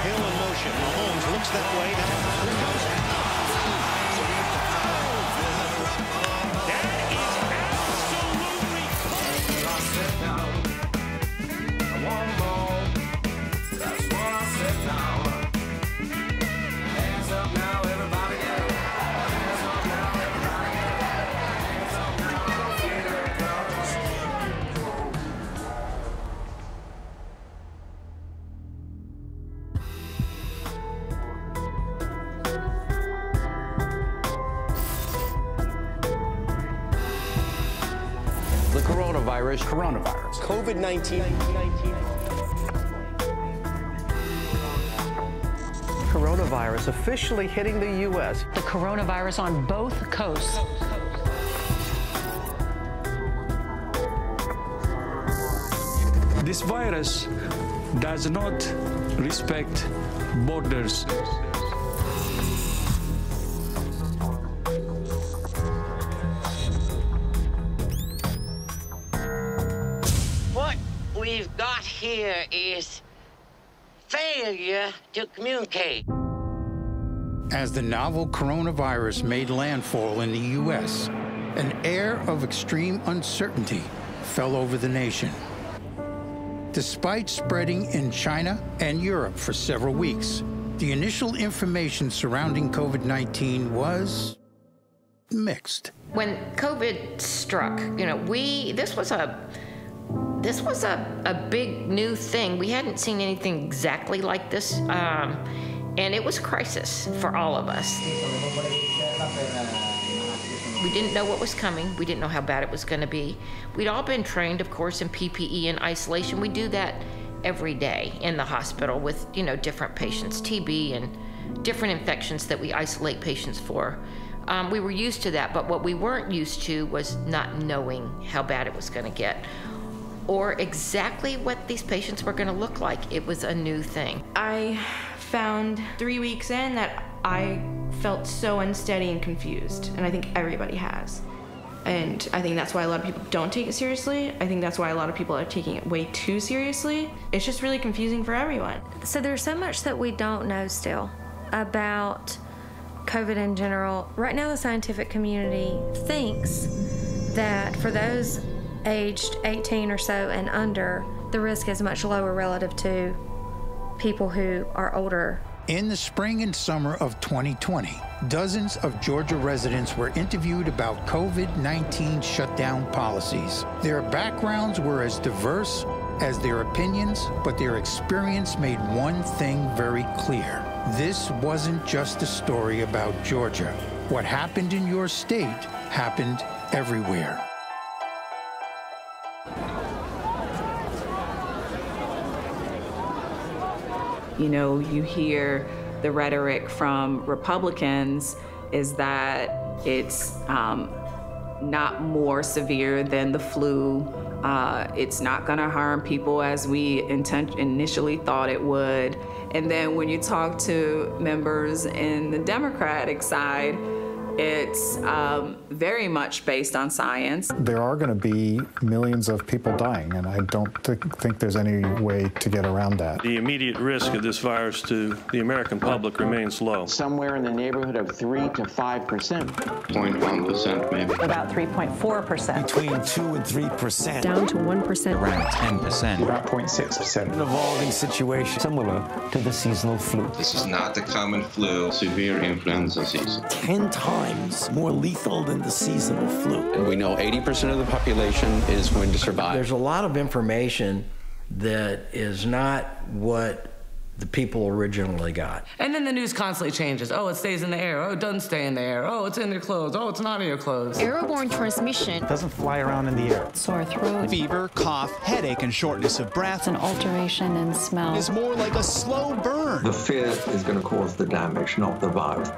Hill in motion. Mahomes looks that way. Here goes. That is absolutely I want more. That's what I said now. Hands up now, everybody. Hands up now, everybody. Hands up now, here it comes. The coronavirus. COVID-19. Coronavirus officially hitting the U.S. The coronavirus on both coasts. This virus does not respect borders. What we've got here is failure to communicate. As the novel coronavirus made landfall in the U.S., an air of extreme uncertainty fell over the nation. Despite spreading in China and Europe for several weeks, the initial information surrounding COVID-19 was mixed. When COVID struck, this was a big new thing. We hadn't seen anything exactly like this, and it was a crisis for all of us. We didn't know what was coming. We didn't know how bad it was going to be. We'd all been trained, of course, in PPE and isolation. We do that every day in the hospital with, different patients, TB and different infections that we isolate patients for. We were used to that, but what we weren't used to was not knowing how bad it was going to get or exactly what these patients were going to look like. It was a new thing. I found 3 weeks in that I felt so unsteady and confused, and I think everybody has. And I think that's why a lot of people don't take it seriously. I think that's why a lot of people are taking it way too seriously. It's just really confusing for everyone. So there's so much that we don't know still about COVID in general. Right now, the scientific community thinks that for those aged 18 or so and under, the risk is much lower relative to people who are older. In the spring and summer of 2020, dozens of Georgia residents were interviewed about COVID-19 shutdown policies. Their backgrounds were as diverse as their opinions, but their experience made one thing very clear. This wasn't just a story about Georgia. What happened in your state happened everywhere. You hear the rhetoric from Republicans is that it's not more severe than the flu. It's not going to harm people as we initially thought it would. And then when you talk to members in the Democratic side, it's very much based on science. There are going to be millions of people dying, and I don't think there's any way to get around that. The immediate risk of this virus to the American public remains low. Somewhere in the neighborhood of 3 to 5%. 0.1% maybe. About 3.4%. Between 2 and 3%. Down to 1%. Around 10%. About 0.6%. An evolving situation. Similar to the seasonal flu. This is not the common flu, severe influenza season. 10 times more lethal than the seasonal flu. And we know 80% of the population is going to survive. There's a lot of information that is not what the people originally got. And then the news constantly changes. Oh, it stays in the air. Oh, it doesn't stay in the air. Oh, it's in your clothes. Oh, it's not in your clothes. Airborne transmission. It doesn't fly around in the air. Sore throat. Fever, cough, headache, and shortness of breath. It's an alteration in smell. It's more like a slow burn. The fear is going to cause the damage, not the virus.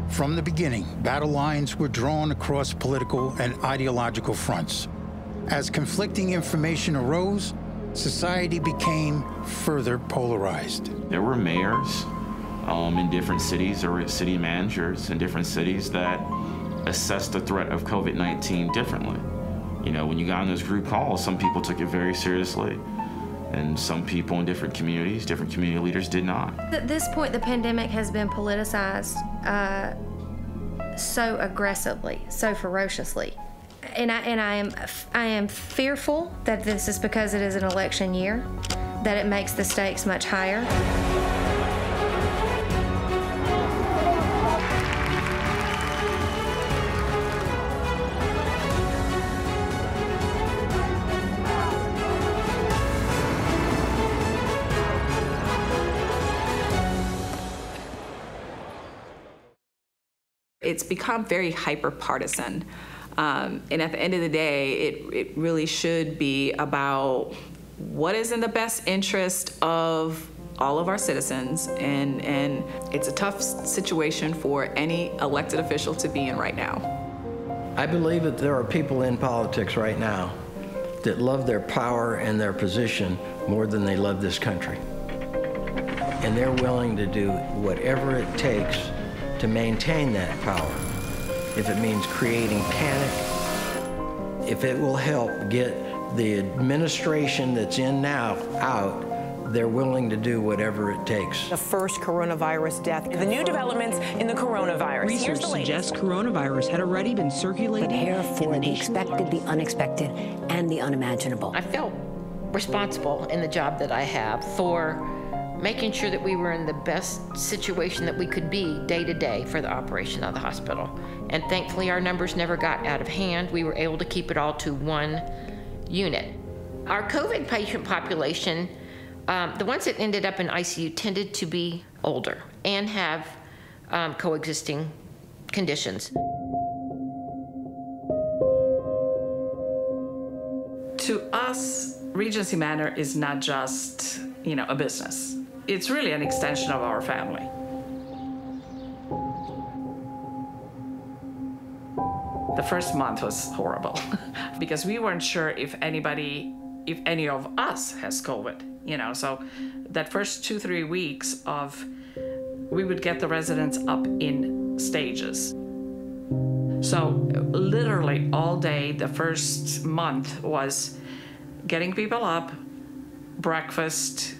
From the beginning, battle lines were drawn across political and ideological fronts. As conflicting information arose, society became further polarized. There were mayors in different cities or city managers in different cities that assessed the threat of COVID-19 differently. When you got on those group calls, some people took it very seriously. And some people in different communities, different community leaders did not. At this point, the pandemic has been politicized so aggressively, so ferociously. And I am fearful that this is because it is an election year, that it makes the stakes much higher. It's become very hyper-partisan. And at the end of the day, it really should be about what is in the best interest of all of our citizens. And it's a tough situation for any elected official to be in right now. I believe that there are people in politics right now that love their power and their position more than they love this country. And they're willing to do whatever it takes to maintain that power. If it means creating panic, if it will help get the administration that's in now out, they're willing to do whatever it takes. The first coronavirus death. The new developments in the coronavirus. Research suggests coronavirus had already been circulating. Prepare for the expected, the unexpected, and the unimaginable. I felt responsible in the job that I have for making sure that we were in the best situation that we could be day to day for the operation of the hospital. And thankfully, our numbers never got out of hand. We were able to keep it all to one unit. Our COVID patient population, the ones that ended up in ICU tended to be older and have coexisting conditions. To us, Regency Manor is not just, a business. It's really an extension of our family. The first month was horrible because we weren't sure if any of us has COVID, so that first 2-3 weeks we would get the residents up in stages. So literally all day, the first month was getting people up, breakfast,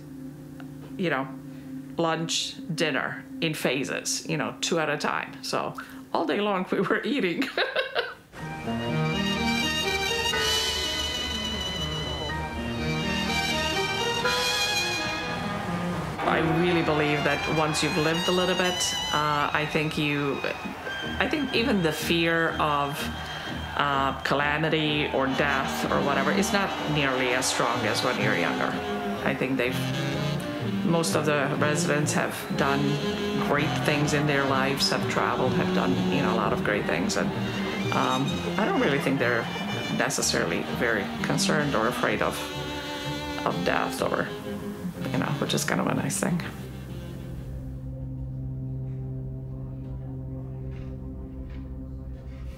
lunch, dinner in phases, 2 at a time. So all day long we were eating. I really believe that once you've lived a little bit, I think even the fear of calamity or death or whatever is not nearly as strong as when you're younger. I think most of the residents have done great things in their lives, have traveled, have done a lot of great things, and I don't really think they're necessarily very concerned or afraid of death, or which is kind of a nice thing.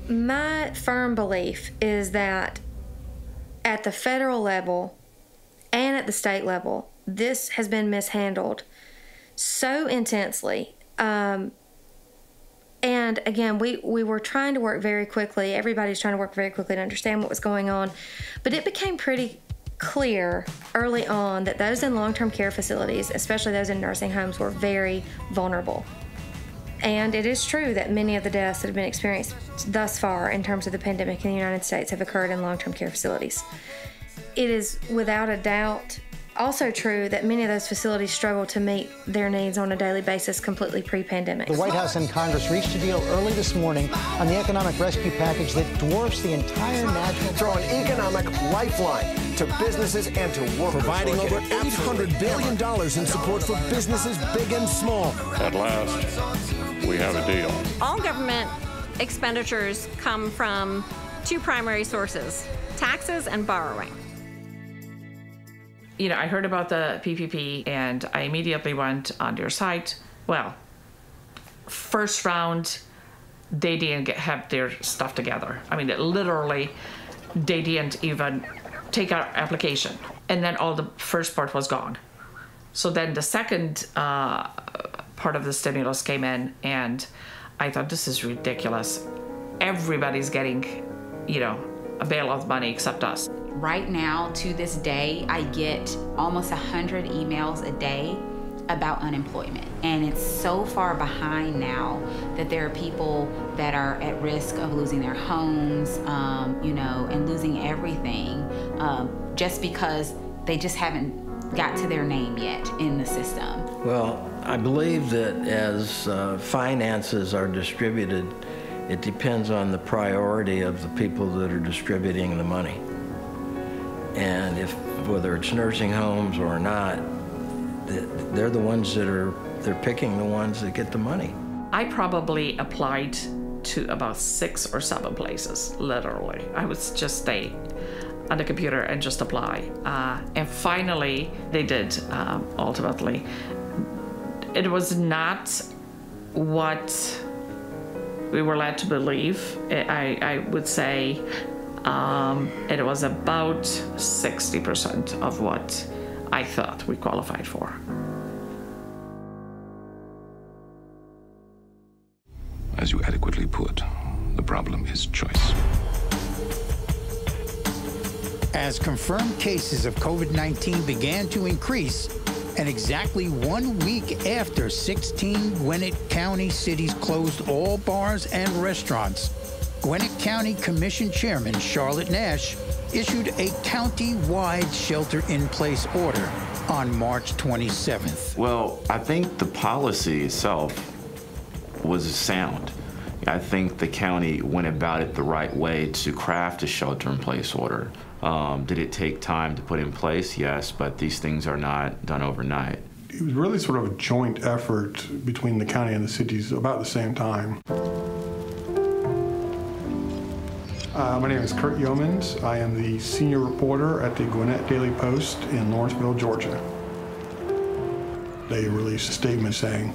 My firm belief is that at the federal level and at the state level, this has been mishandled so intensely. And again, we were trying to work very quickly. Everybody's trying to work very quickly to understand what was going on. But it became pretty clear early on that those in long-term care facilities, especially those in nursing homes, were very vulnerable. And it is true that many of the deaths that have been experienced thus far in terms of the pandemic in the United States have occurred in long-term care facilities. It is without a doubt also true that many of those facilities struggle to meet their needs on a daily basis completely pre-pandemic. The White House and Congress reached a deal early this morning on the economic rescue package that dwarfs the entire national... Throw an economic lifeline to businesses and to workers. Providing over $800 billion in support for businesses big and small. At last, we have a deal. All government expenditures come from two primary sources, taxes and borrowing. I heard about the PPP and I immediately went on your site. Well, first round, they didn't have their stuff together. I mean, literally, they didn't even take our application. And then all the first part was gone. So then the second part of the stimulus came in, and I thought, this is ridiculous. Everybody's getting, a bailout money except us. Right now, to this day, I get almost 100 emails a day about unemployment. And it's so far behind now that there are people that are at risk of losing their homes, and losing everything just because they just haven't got to their name yet in the system. Well, I believe that as finances are distributed, it depends on the priority of the people that are distributing the money. And whether it's nursing homes or not, they're the ones they're picking the ones that get the money. I probably applied to about 6 or 7 places, literally. I would just stay on the computer and just apply. And finally, they did, ultimately. It was not what we were led to believe. I would say it was about 60% of what I thought we qualified for. As you adequately put, the problem is choice. As confirmed cases of COVID-19 began to increase, and exactly 1 week after 16 Gwinnett County cities closed all bars and restaurants, Gwinnett County Commission Chairman Charlotte Nash issued a county-wide shelter-in-place order on March 27th. Well, I think the policy itself was sound. I think the county went about it the right way to craft a shelter-in-place order. Did it take time to put in place? Yes, but these things are not done overnight. It was really sort of a joint effort between the county and the cities about the same time. My name is Kurt Yeomans. I am the senior reporter at the Gwinnett Daily Post in Lawrenceville, Georgia. They released a statement saying,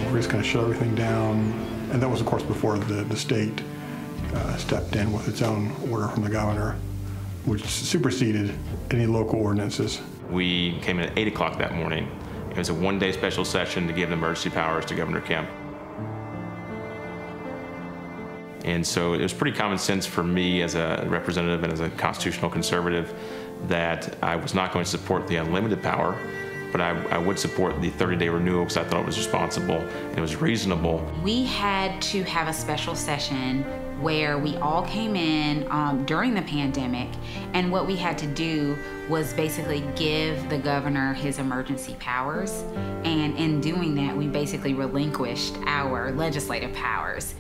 we're just going to shut everything down. And that was, of course, before the state stepped in with its own order from the governor, which superseded any local ordinances. We came in at 8 o'clock that morning. It was a one-day special session to give the emergency powers to Governor Kemp. And so it was pretty common sense for me as a representative and as a constitutional conservative that I was not going to support the unlimited power, but I would support the 30-day renewal because I thought it was responsible and it was reasonable. We had to have a special session where we all came in during the pandemic, and what we had to do was basically give the governor his emergency powers, and in doing that, we basically relinquished our legislative powers.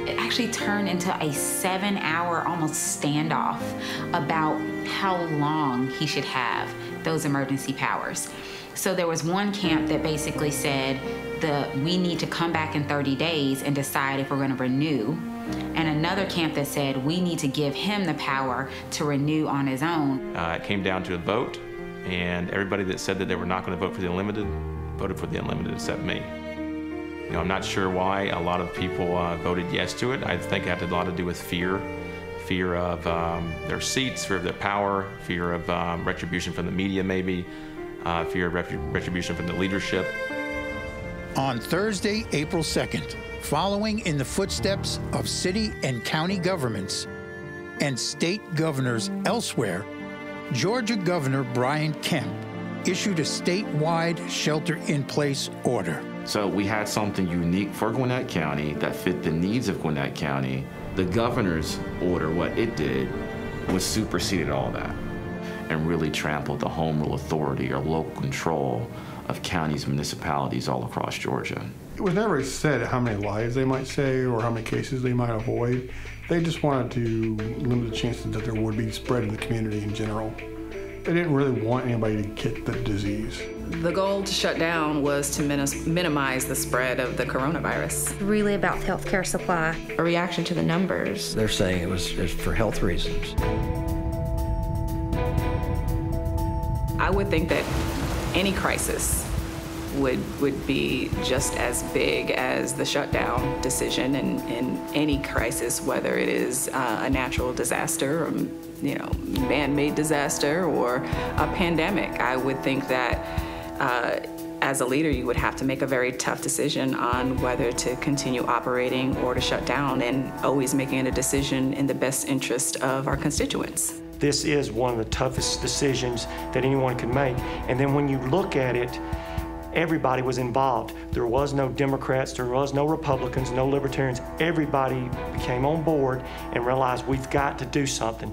It actually turned into a 7-hour almost standoff about how long he should have those emergency powers. So there was one camp that basically said we need to come back in 30 days and decide if we're going to renew, and another camp that said we need to give him the power to renew on his own. It came down to a vote, and everybody that said that they were not going to vote for the unlimited voted for the unlimited except me. I'm not sure why a lot of people voted yes to it. I think it had a lot to do with fear of their seats, fear of their power, fear of retribution from the media maybe, fear of retribution from the leadership. On Thursday, April 2nd, following in the footsteps of city and county governments and state governors elsewhere, Georgia Governor Brian Kemp issued a statewide shelter-in-place order. So we had something unique for Gwinnett County that fit the needs of Gwinnett County. The governor's order, what it did, was superseded all that and really trampled the home rule authority or local control of counties, municipalities all across Georgia. It was never said how many lives they might save or how many cases they might avoid. They just wanted to limit the chances that there would be spread in the community in general. They didn't really want anybody to get the disease. The goal to shut down was to minimize the spread of the coronavirus. Really about healthcare supply. A reaction to the numbers. They're saying it was for health reasons. I would think that any crisis would be just as big as the shutdown decision, and any crisis, whether it is a natural disaster or man-made disaster or a pandemic. I would think that as a leader, you would have to make a very tough decision on whether to continue operating or to shut down, and always making a decision in the best interest of our constituents. This is one of the toughest decisions that anyone could make. And then when you look at it, everybody was involved. There was no Democrats, there was no Republicans, no Libertarians. Everybody came on board and realized we've got to do something.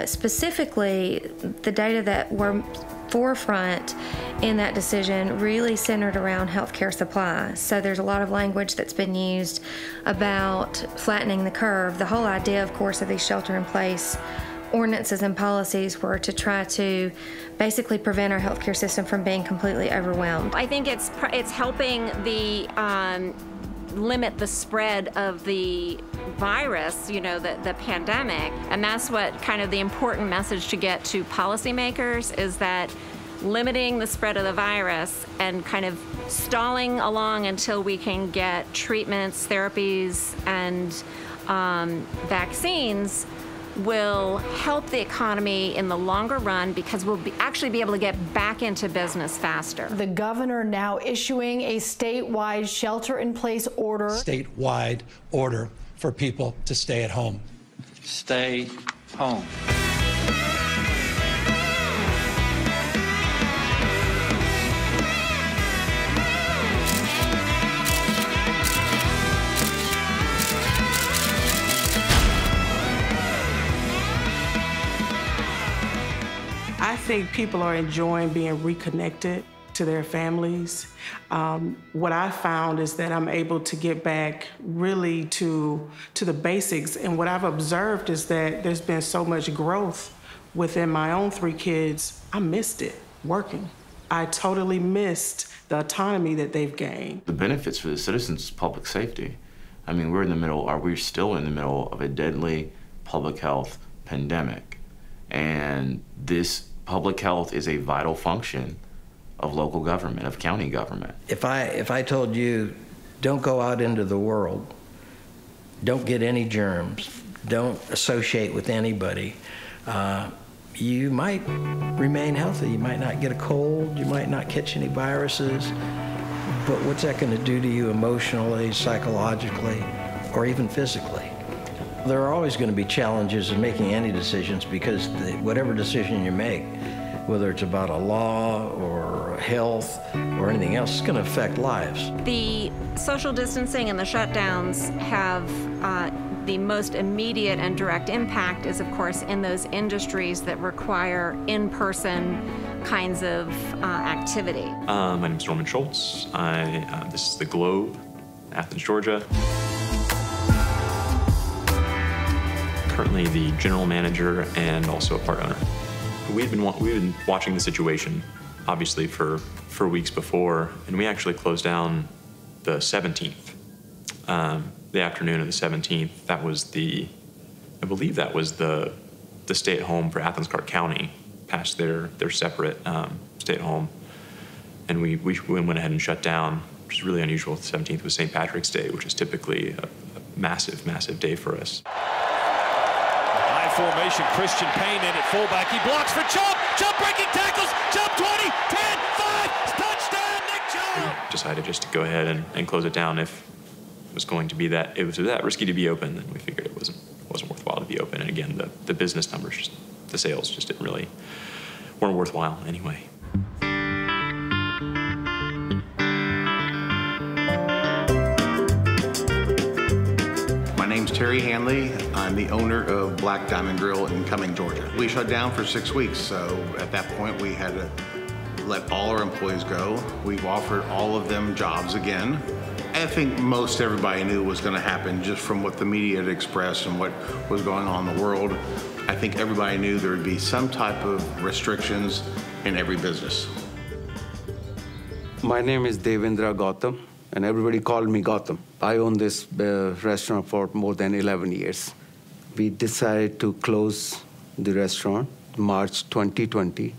Specifically, the data that were forefront in that decision really centered around healthcare supply. So there's a lot of language that's been used about flattening the curve. The whole idea, of course, of these shelter-in-place ordinances and policies were to try to basically prevent our healthcare system from being completely overwhelmed. I think it's helping the limit the spread of the virus, you know, the pandemic, and that's what kind of the important message to get to policymakers is that limiting the spread of the virus and kind of stalling along until we can get treatments, therapies, and vaccines will help the economy in the longer run because we'll actually be able to get back into business faster. The governor now issuing a statewide shelter-in-place order. Statewide order for people to stay at home. Stay home. I think people are enjoying being reconnected to their families. What I found is that I'm able to get back really to the basics. And what I've observed is that there's been so much growth within my own 3 kids. I missed it working. I totally missed the autonomy that they've gained. The benefits for the citizens is public safety. I mean, we're still in the middle of a deadly public health pandemic. And this public health is a vital function of local government, of county government. If I told you, don't go out into the world, don't get any germs, don't associate with anybody, you might remain healthy. You might not get a cold, you might not catch any viruses, but what's that going to do to you emotionally, psychologically, or even physically? There are always going to be challenges in making any decisions because whatever decision you make, whether it's about a law or health or anything else, it's going to affect lives. The social distancing and the shutdowns have the most immediate and direct impact is, of course, in those industries that require in-person kinds of activity. My name is Norman Schultz. This is the Globe, Athens, Georgia. Currently the general manager and also a part owner. We've been watching the situation, obviously, for weeks before, and we actually closed down the 17th, the afternoon of the 17th. That was I believe that was the stay-at-home for Athens Clarke County, past their separate stay-at-home, and we went ahead and shut down, which is really unusual. The 17th was St. Patrick's Day, which is typically a massive, massive day for us. Formation, Christian Payne in at fullback. He blocks for Chubb. Chubb breaking tackles. Chubb 20, 10, 5, touchdown, Nick Chubb. Decided just to go ahead and close it down. If it was going to be that, it was that risky to be open, then we figured it wasn't worthwhile to be open. And again, the business numbers, the sales just weren't worthwhile anyway. My name's Terry Hanley. I'm the owner of Black Diamond Grill in Cumming, Georgia. We shut down for 6 weeks, so at that point we had to let all our employees go. We've offered all of them jobs again. I think most everybody knew was going to happen just from what the media had expressed and what was going on in the world. I think everybody knew there would be some type of restrictions in every business. My name is Devendra Gautam, and everybody called me Gautam. I own this restaurant for more than 11 years. We decided to close the restaurant March 2020,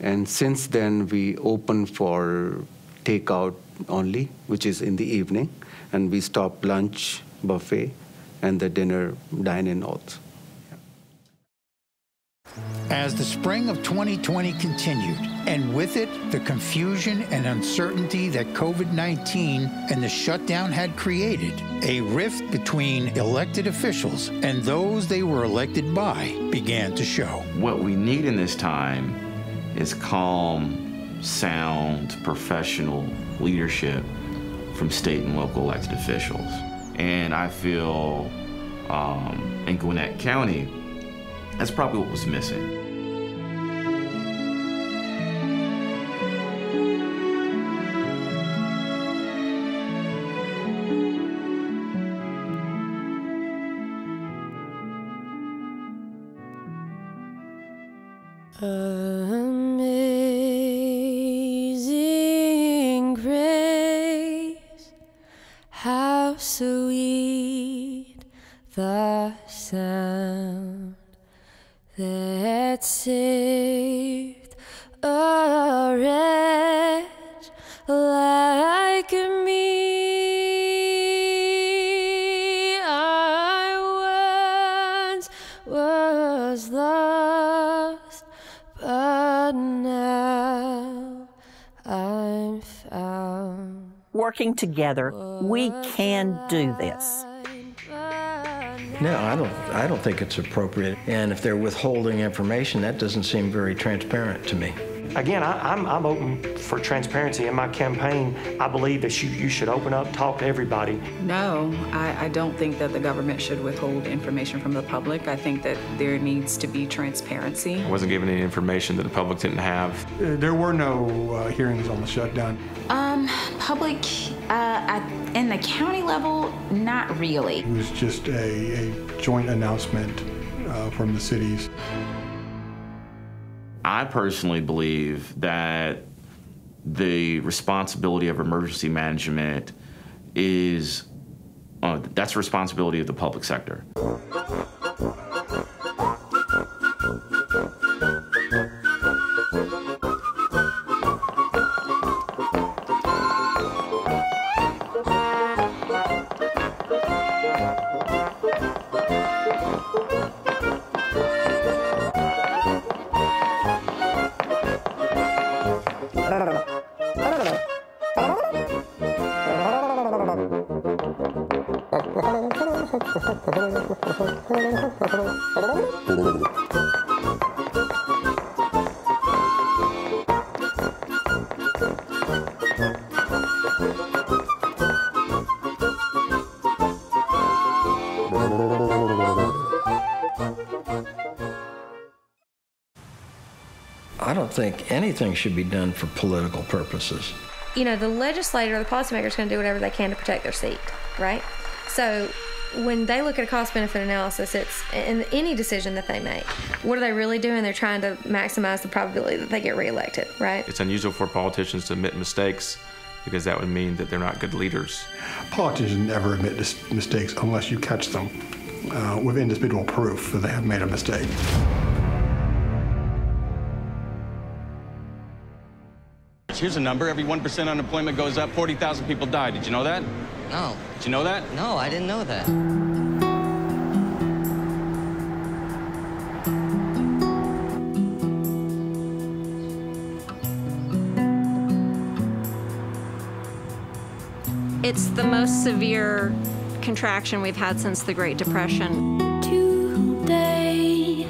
and since then we open for takeout only, which is in the evening, and we stop lunch buffet and the dinner dine-in also. As the spring of 2020 continued, and with it, the confusion and uncertainty that COVID-19 and the shutdown had created, a rift between elected officials and those they were elected by began to show. What we need in this time is calm, sound, professional leadership from state and local elected officials. And I feel in Gwinnett County, that's probably what was missing. Amazing grace, how sweet the sound that saved a wretch like me. I once was lost, but now I'm found. Working together, we can do this. No, I don't think it's appropriate. And if they're withholding information, that doesn't seem very transparent to me. Again, I'm open for transparency. In my campaign, I believe that you should open up, talk to everybody. No, I don't think that the government should withhold information from the public. I think that there needs to be transparency. I wasn't given any information that the public didn't have. There were no hearings on the shutdown. Public in the county level, not really. It was just a joint announcement from the cities. I personally believe that the responsibility of emergency management is, that's the responsibility of the public sector. I don't think anything should be done for political purposes. You know, the legislator or the policymaker is going to do whatever they can to protect their seat, right? So when they look at a cost-benefit analysis, it's in any decision that they make. What are they really doing? They're trying to maximize the probability that they get reelected, right? It's unusual for politicians to admit mistakes because that would mean that they're not good leaders. Politicians never admit mistakes unless you catch them with indisputable proof that they have made a mistake. Here's a number. Every 1% unemployment goes up, 40,000 people die. Did you know that? No. Did you know that? No, I didn't know that. It's the most severe contraction we've had since the Great Depression. Today,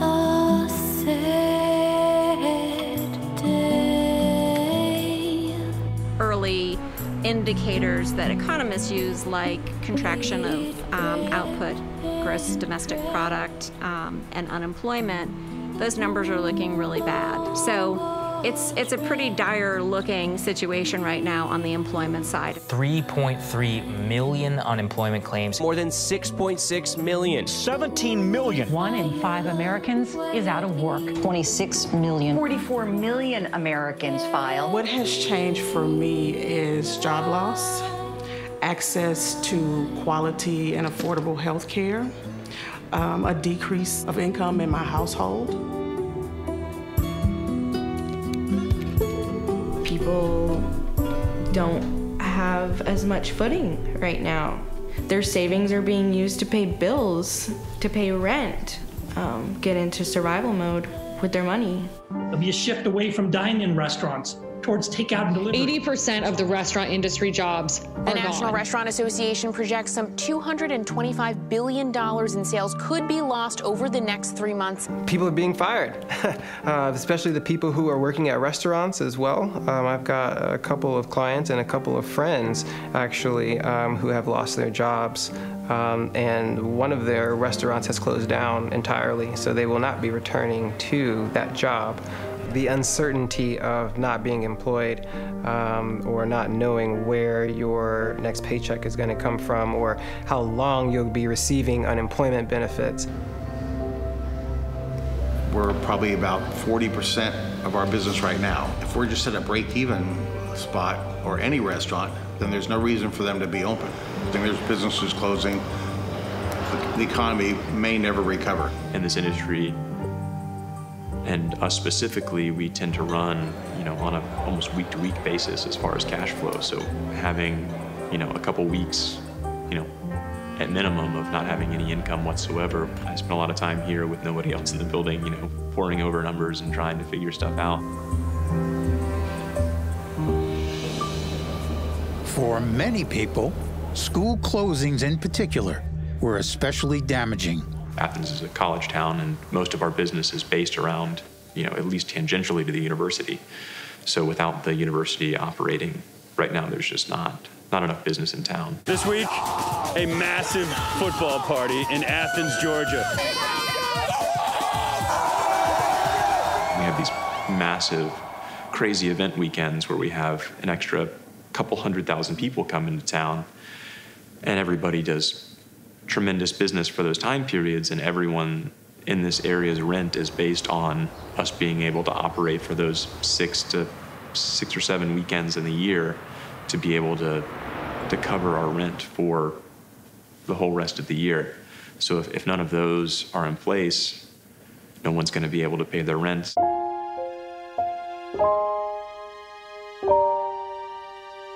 a sad day. Early indicators that economists use, like contraction of output, gross domestic product, and unemployment, those numbers are looking really bad. So it's a pretty dire looking situation right now on the employment side. 3.3 million unemployment claims. More than 6.6 million. 17 million. 1 in 5 Americans is out of work. 26 million. 44 million Americans filed. What has changed for me is job loss, access to quality and affordable health care, a decrease of income in my household. People don't have as much footing right now. Their savings are being used to pay bills, to pay rent. get into survival mode with their money. There'll be a shift away from dine-in restaurants towards takeout and delivery. 80% of the restaurant industry jobs are The National Restaurant Association projects some $225 billion in sales could be lost over the next 3 months. People are being fired, especially the people who are working at restaurants as well. I've got a couple of clients and a couple of friends, actually, who have lost their jobs. And one of their restaurants has closed down entirely, so they will not be returning to that job. The uncertainty of not being employed or not knowing where your next paycheck is going to come from or how long you'll be receiving unemployment benefits. We're probably about 40% of our business right now. If we're just at a break-even spot or any restaurant, then there's no reason for them to be open. I think there's businesses closing. The economy may never recover. In this industry, and us specifically, we tend to run, on a almost week-to-week basis as far as cash flow. So having, a couple weeks, at minimum of not having any income whatsoever. I spent a lot of time here with nobody else in the building, poring over numbers and trying to figure stuff out. For many people, school closings in particular were especially damaging. Athens is a college town, and most of our business is based around, at least tangentially to the university. So without the university operating, right now there's just not enough business in town. This week, a massive football party in Athens, Georgia. We have these massive, crazy event weekends where we have an extra couple 100,000 people come into town, and everybody does tremendous business for those time periods, and everyone in this area's rent is based on us being able to operate for those 6 or 7 weekends in the year to be able to cover our rent for the whole rest of the year. So if none of those are in place, no one's going to be able to pay their rent.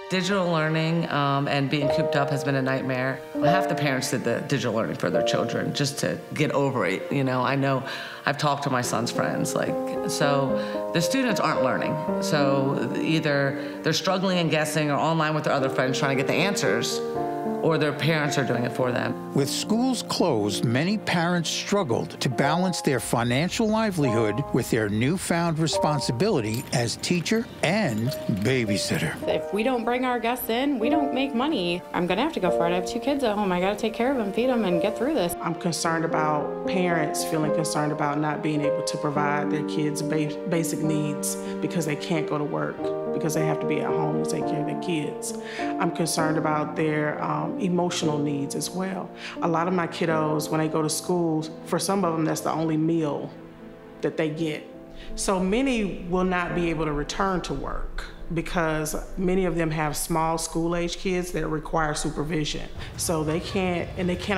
Digital learning and being cooped up has been a nightmare. Half the parents did the digital learning for their children just to get over it. I know I've talked to my son's friends, so the students aren't learning. So either they're struggling and guessing or online with their other friends trying to get the answers, or their parents are doing it for them. With schools closed, many parents struggled to balance their financial livelihood with their newfound responsibility as teacher and babysitter. If we don't bring our guests in, we don't make money. I'm gonna have to go for it. I have 2 kids at home. I gotta take care of them, feed them, and get through this. I'm concerned about parents feeling concerned about not being able to provide their kids basic needs because they can't go to work, because they have to be at home to take care of their kids. I'm concerned about their emotional needs as well. A lot of my kiddos, when they go to school, for some of them, that's the only meal that they get. So many will not be able to return to work because many of them have small school-age kids that require supervision. So they can't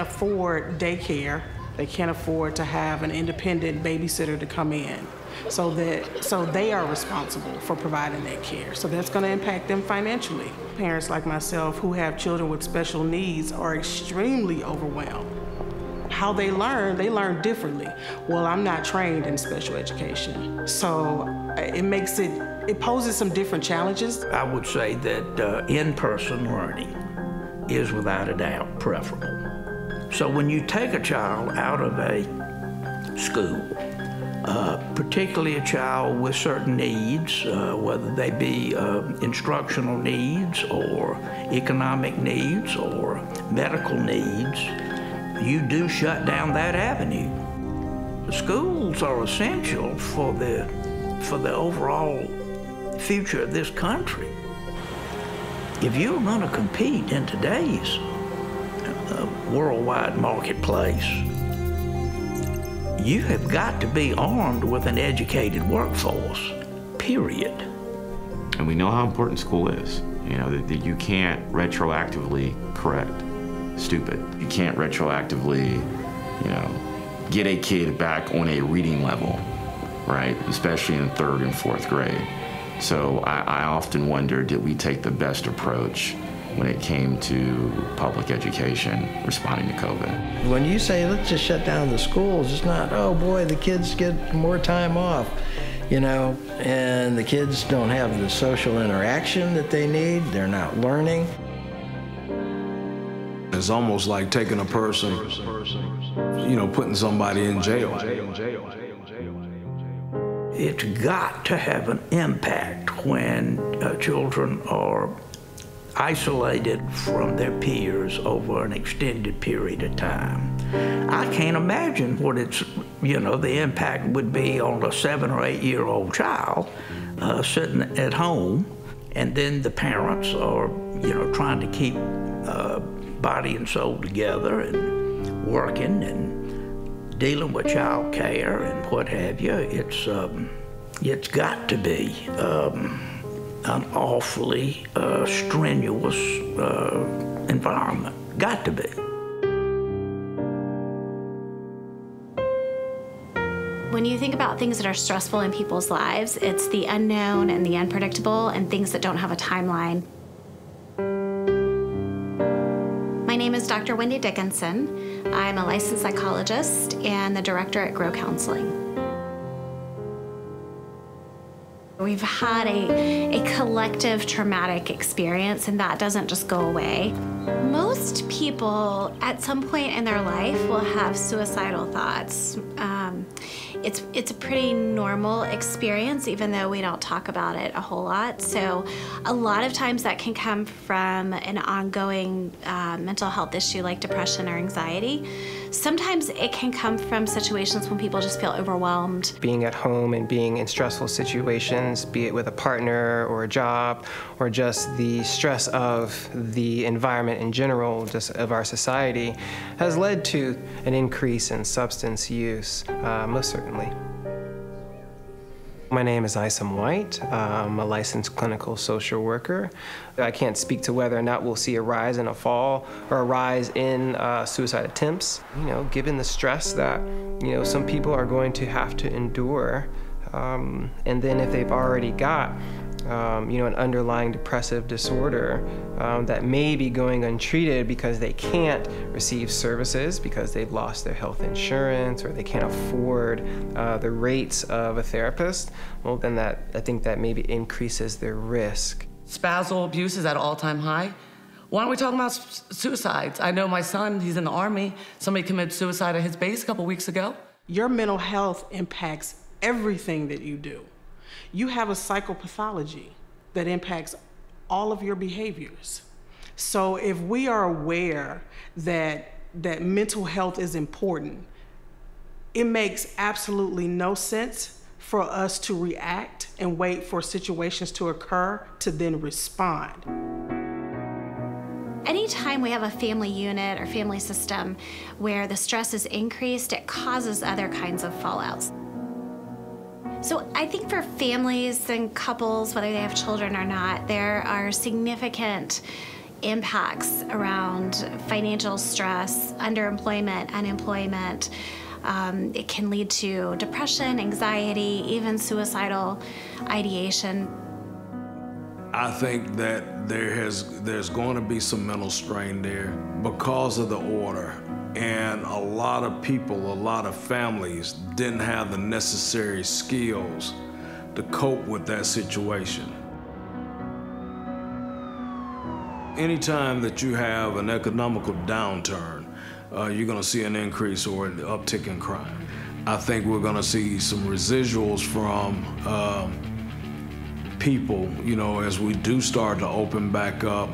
afford daycare. They can't afford to have an independent babysitter to come in. So they are responsible for providing that care. So that's going to impact them financially. Parents like myself who have children with special needs are extremely overwhelmed. How they learn differently. Well, I'm not trained in special education. So it poses some different challenges. I would say that in-person learning is without a doubt preferable. So when you take a child out of a school, particularly a child with certain needs, whether they be instructional needs or economic needs or medical needs, you do shut down that avenue. The schools are essential for the overall future of this country. If you're going to compete in today's worldwide marketplace, you have got to be armed with an educated workforce, period. And we know how important school is. That you can't retroactively correct stupid. You can't retroactively, get a kid back on a reading level, right? Especially in 3rd and 4th grade. So I often wonder, did we take the best approach when it came to public education responding to COVID. When you say, let's just shut down the schools, it's not, oh boy, the kids get more time off, you know, and the kids don't have the social interaction that they need. They're not learning. It's almost like taking a person, you know, putting somebody in jail. It's got to have an impact when children are isolated from their peers over an extended period of time. I can't imagine what it's, you know, the impact would be on a 7 or 8 year old child sitting at home, and then the parents are, you know, trying to keep body and soul together and working and dealing with child care and what have you. It's got to be an awfully strenuous environment. Got to be. When you think about things that are stressful in people's lives, it's the unknown and the unpredictable and things that don't have a timeline. My name is Dr. Wendy Dickinson. I'm a licensed psychologist and the director at Grow Counseling. We've had a collective traumatic experience, and that doesn't just go away. Most people at some point in their life will have suicidal thoughts. It's a pretty normal experience, even though we don't talk about it a whole lot. So a lot of times that can come from an ongoing mental health issue like depression or anxiety. Sometimes it can come from situations when people just feel overwhelmed. Being at home and being in stressful situations, be it with a partner or a job, or just the stress of the environment in general, just of our society, has led to an increase in substance use, most certainly. My name is Isom White. I'm a licensed clinical social worker. I can't speak to whether or not we'll see a rise and a fall or a rise in suicide attempts. You know, given the stress that, you know, some people are going to have to endure, and then if they've already got you know, an underlying depressive disorder that may be going untreated because they can't receive services because they've lost their health insurance or they can't afford the rates of a therapist, well, then I think that maybe increases their risk. Spousal abuse is at an all-time high. Why aren't we talking about suicides? I know my son, he's in the Army. Somebody committed suicide at his base a couple weeks ago. Your mental health impacts everything that you do. You have a psychopathology that impacts all of your behaviors. So if we are aware that mental health is important, it makes absolutely no sense for us to react and wait for situations to occur to then respond. Anytime we have a family unit or family system where the stress is increased, it causes other kinds of fallouts. So I think for families and couples, whether they have children or not, there are significant impacts around financial stress, underemployment, unemployment. It can lead to depression, anxiety, even suicidal ideation. I think that there's going to be some mental strain there because of the order. And a lot of people, a lot of families didn't have the necessary skills to cope with that situation. Anytime that you have an economical downturn, you're gonna see an increase or an uptick in crime. I think we're gonna see some residuals from people, you know, as we do start to open back up,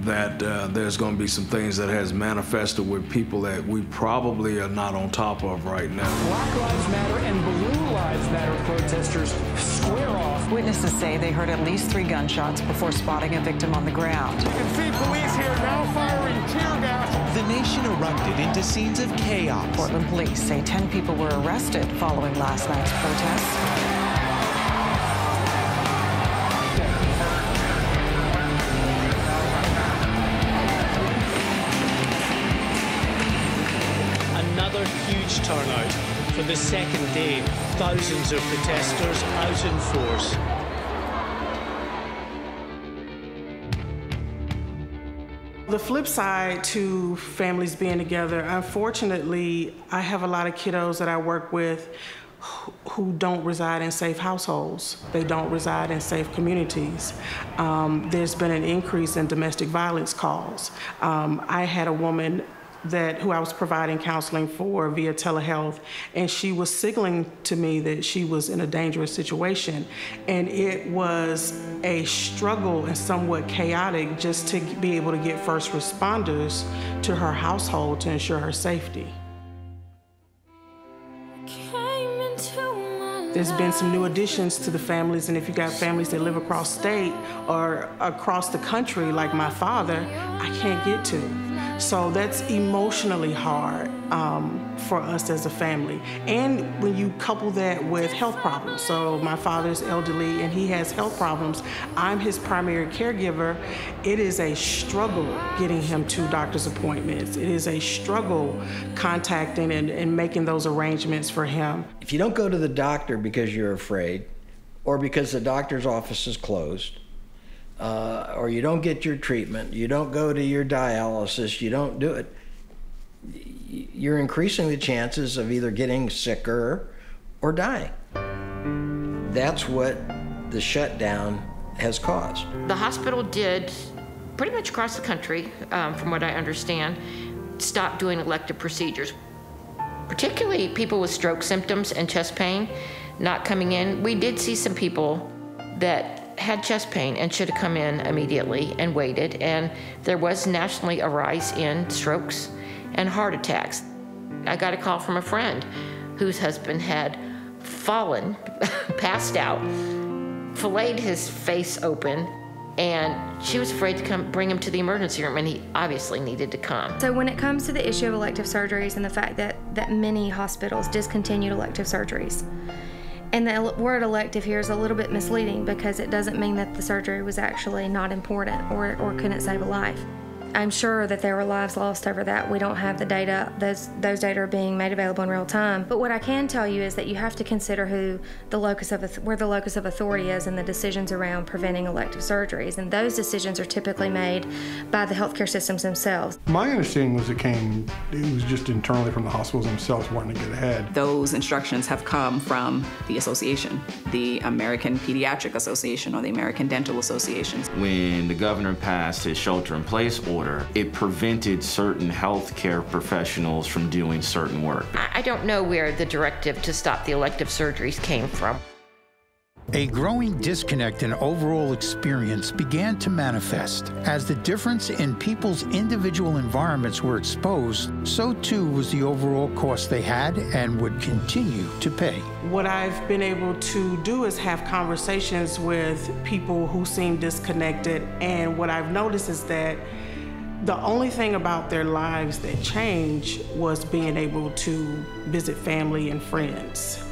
that there's going to be some things that has manifested with people that we probably are not on top of right now. Black Lives Matter and Blue Lives Matter protesters square off. Witnesses say they heard at least 3 gunshots before spotting a victim on the ground. You can see police here now firing tear gas. The nation erupted into scenes of chaos. Portland police say 10 people were arrested following last night's protests. Another huge turnout for the second day. Thousands of protesters out in force. The flip side to families being together, unfortunately, I have a lot of kiddos that I work with who don't reside in safe households. They don't reside in safe communities. There's been an increase in domestic violence calls. I had a woman who I was providing counseling for via telehealth, and she was signaling to me that she was in a dangerous situation. And it was a struggle and somewhat chaotic just to be able to get first responders to her household to ensure her safety. There's been some new additions to the families, and if you got families that live across state or across the country, like my father, I can't get to. So that's emotionally hard for us as a family. And when you couple that with health problems, so my father's elderly and he has health problems, I'm his primary caregiver, it is a struggle getting him to doctor's appointments. It is a struggle contacting and making those arrangements for him. If you don't go to the doctor because you're afraid, or because the doctor's office is closed, or you don't get your treatment, you don't go to your dialysis, you don't do it, you're increasing the chances of either getting sicker or dying. That's what the shutdown has caused. The hospital did, pretty much across the country, from what I understand, stop doing elective procedures. Particularly people with stroke symptoms and chest pain not coming in. We did see some people that had chest pain and should have come in immediately and waited, and there was nationally a rise in strokes and heart attacks. I got a call from a friend whose husband had fallen, passed out, filleted his face open, and she was afraid to bring him to the emergency room, and he obviously needed to come. So when it comes to the issue of elective surgeries and the fact that many hospitals discontinued elective surgeries, and the word elective here is a little bit misleading because it doesn't mean that the surgery was actually not important or couldn't save a life. I'm sure that there were lives lost over that. We don't have the data. Those data are being made available in real time. But what I can tell you is that you have to consider where the locus of authority is in the decisions around preventing elective surgeries. And those decisions are typically made by the healthcare systems themselves. My understanding was it was just internally from the hospitals themselves wanting to get ahead. Those instructions have come from the association, the American Pediatric Association or the American Dental Association. When the governor passed his shelter-in-place order, it prevented certain healthcare professionals from doing certain work. I don't know where the directive to stop the elective surgeries came from. A growing disconnect in overall experience began to manifest. As the difference in people's individual environments were exposed, so too was the overall cost they had and would continue to pay. What I've been able to do is have conversations with people who seem disconnected, and what I've noticed is that the only thing about their lives that changed was being able to visit family and friends.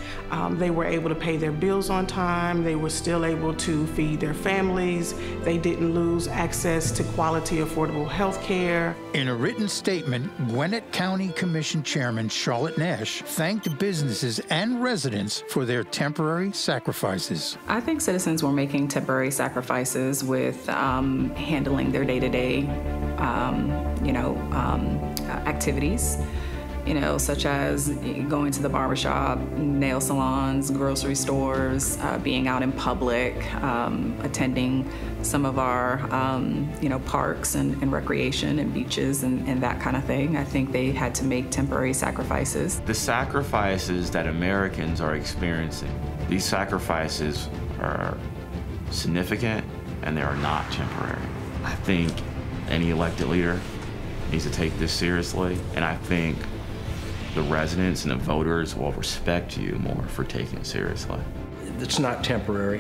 They were able to pay their bills on time. They were still able to feed their families. They didn't lose access to quality, affordable health care. In a written statement, Gwinnett County Commission Chairman Charlotte Nash thanked businesses and residents for their temporary sacrifices. I think citizens were making temporary sacrifices with handling their day-to-day, activities. Such as going to the barbershop, nail salons, grocery stores, being out in public, attending some of our, parks and recreation and beaches and that kind of thing. I think they had to make temporary sacrifices. The sacrifices that Americans are experiencing, these sacrifices are significant and they are not temporary. I think any elected leader needs to take this seriously, and I think the residents and the voters will respect you more for taking it seriously. It's not temporary.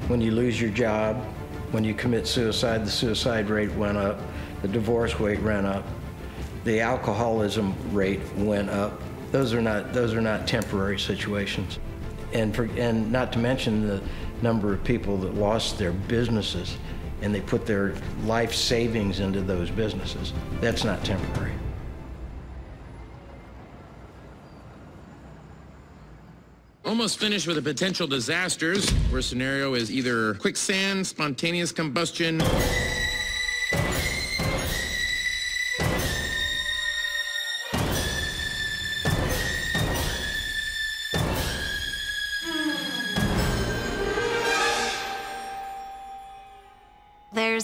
When you lose your job, when you commit suicide, the suicide rate went up, the divorce rate ran up, the alcoholism rate went up. Those are not temporary situations. And not to mention the number of people that lost their businesses and they put their life savings into those businesses. That's not temporary. Almost finished with the potential disasters, where scenario is either quicksand, spontaneous combustion,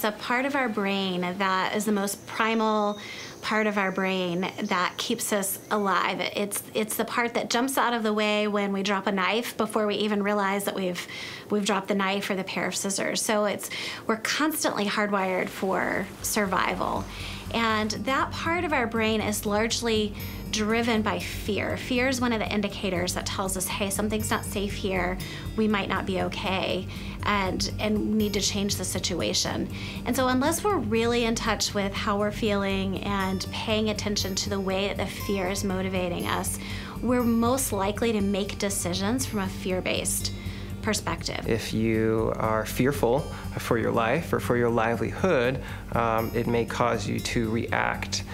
there's a part of our brain that is the most primal part of our brain that keeps us alive. It's the part that jumps out of the way when we drop a knife before we even realize that we've dropped the knife or the pair of scissors. So we're constantly hardwired for survival. And that part of our brain is largely driven by fear. Fear is one of the indicators that tells us, hey, something's not safe here, we might not be okay, and need to change the situation. And so unless we're really in touch with how we're feeling and paying attention to the way that the fear is motivating us, we're most likely to make decisions from a fear-based perspective. If you are fearful for your life or for your livelihood, it may cause you to react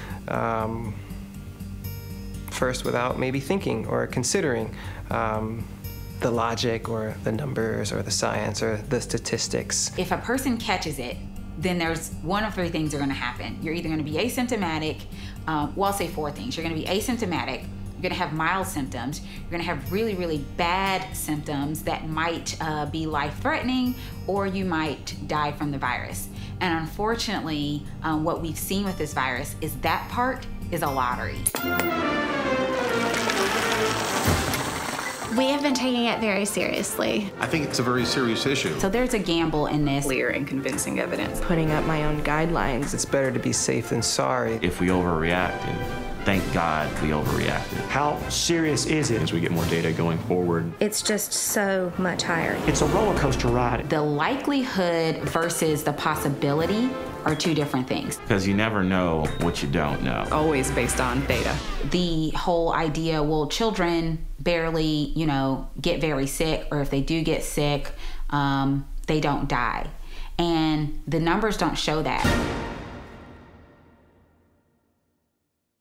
first without maybe thinking or considering the logic or the numbers or the science or the statistics. If a person catches it, then there's one of three things are going to happen. You're either going to be asymptomatic, well, I'll say four things. You're going to be asymptomatic, you're going to have mild symptoms, you're going to have really, really bad symptoms that might be life-threatening, or you might die from the virus. And unfortunately, what we've seen with this virus is that part is a lottery. We have been taking it very seriously. I think it's a very serious issue. So there's a gamble in this. Clear and convincing evidence. Putting up my own guidelines. It's better to be safe than sorry. If we overreact, and thank God we overreacted. How serious is it? As we get more data going forward, It's just so much higher. It's a roller coaster ride. The likelihood versus the possibility are two different things. Because you never know what you don't know. Always based on data. The whole idea, well, children barely, get very sick, or if they do get sick, they don't die. And the numbers don't show that.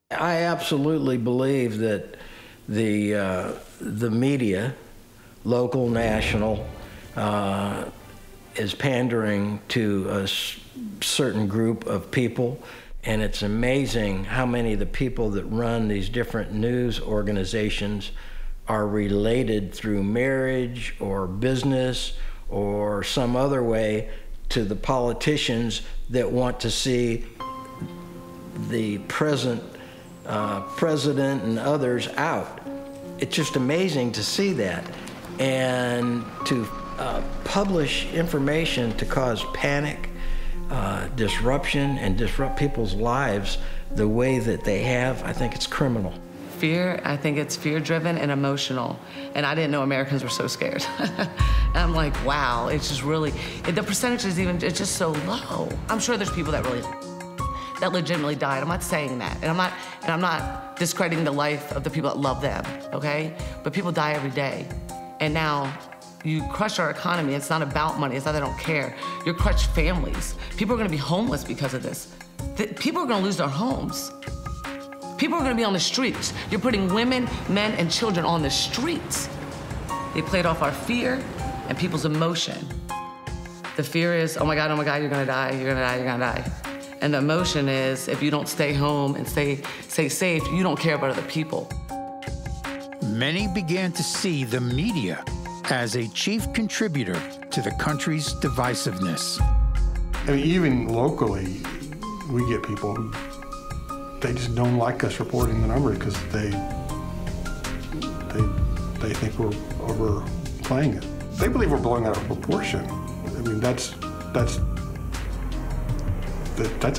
I absolutely believe that the media, local, national, is pandering to a certain group of people, and it's amazing how many of the people that run these different news organizations are related through marriage or business or some other way to the politicians that want to see the present president and others out. It's just amazing to see that, and to publish information to cause panic, disruption, and disrupt people's lives the way that they have. I think it's criminal. Fear, I think it's fear-driven and emotional. And I didn't know Americans were so scared. And I'm like, wow, it's just really, the percentage is it's just so low. I'm sure there's people that legitimately died. I'm not saying that. And I'm not discrediting the life of the people that love them, okay? But people die every day. And now you crush our economy. It's not about money. It's not that I don't care. You crush families. People are gonna be homeless because of this. People are gonna lose their homes. People are gonna be on the streets. You're putting women, men, and children on the streets. They played off our fear and people's emotion. The fear is, oh my God, you're gonna die, you're gonna die, you're gonna die. And the emotion is, if you don't stay home and stay safe, you don't care about other people. Many began to see the media as a chief contributor to the country's divisiveness. I mean, even locally, we get people who they just don't like us reporting the numbers because they think we're overplaying it. They believe we're blowing out of proportion. I mean, that's